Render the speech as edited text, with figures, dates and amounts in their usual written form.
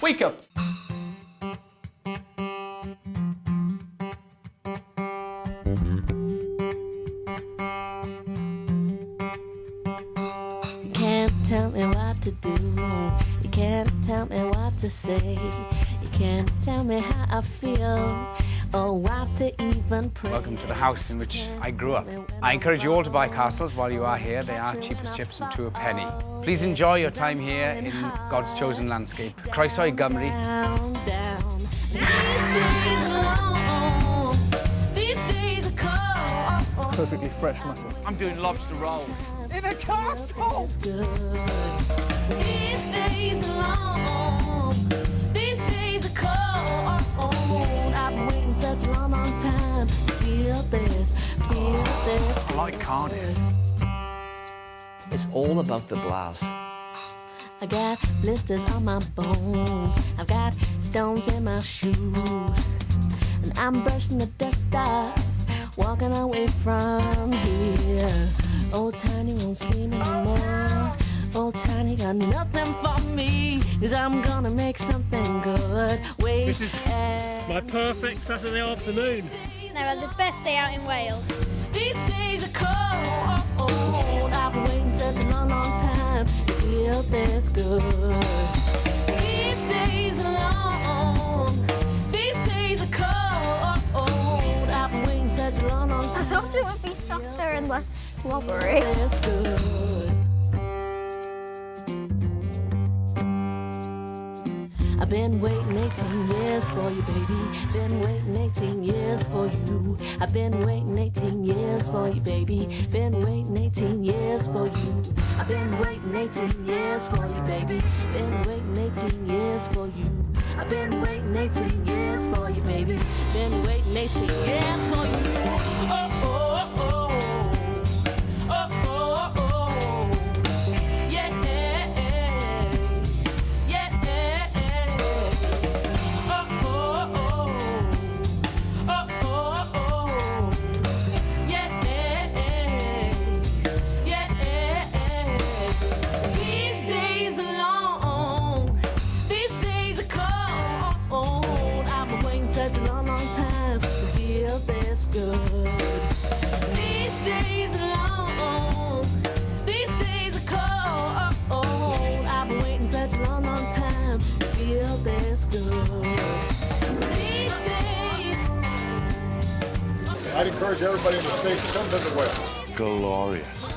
Wake up. You can't tell me what to do. You can't tell me what to say. You can't tell me how I feel or what to even pray. Welcome to the house in which I grew up. I encourage you all to buy castles while you are here. They are cheap as chips and two a penny. Please enjoy your time here in God's chosen landscape. Croeso Gymru. Down, down. These days are long. These days are cold. Perfectly fresh mussel. I'm doing lobster roll. In a castle! It's good. These days are long. These days are cold. I've been waiting such a long, long time to feel this, feel this. I like Cardiff. It's all about the blast. I got blisters on my bones. I've got stones in my shoes. And I'm brushing the dust off, walking away from here. Old Tiny won't see me anymore. Old Tiny got nothing for me. 'Cause I'm gonna make something good. Wait, This is my perfect Saturday afternoon. No, had the best day out in Wales. these days are cold. I've been waiting such a long, long time to feel this good. These days are long. These days are cold. I've been waiting such a long, long I time. thought it would be softer and less slobbery. This good. I've been waiting 18 years for you, baby. Been waiting 18 years for you. I've been waiting 18 years for you, baby. Been waiting 18 years for you. I've been waiting 18 years for you, baby. Been waiting 18 years for you. I've been waiting 18 years for you, baby. Been waiting 18 years for you. Oh, oh, oh. Oh, oh, oh. Yeah. Such a long, long time to feel this good. These days are long. These days are cold. I've been waiting such a long, long time to feel this good. These days. I'd encourage everybody in the States to come visit Wales. Glorious.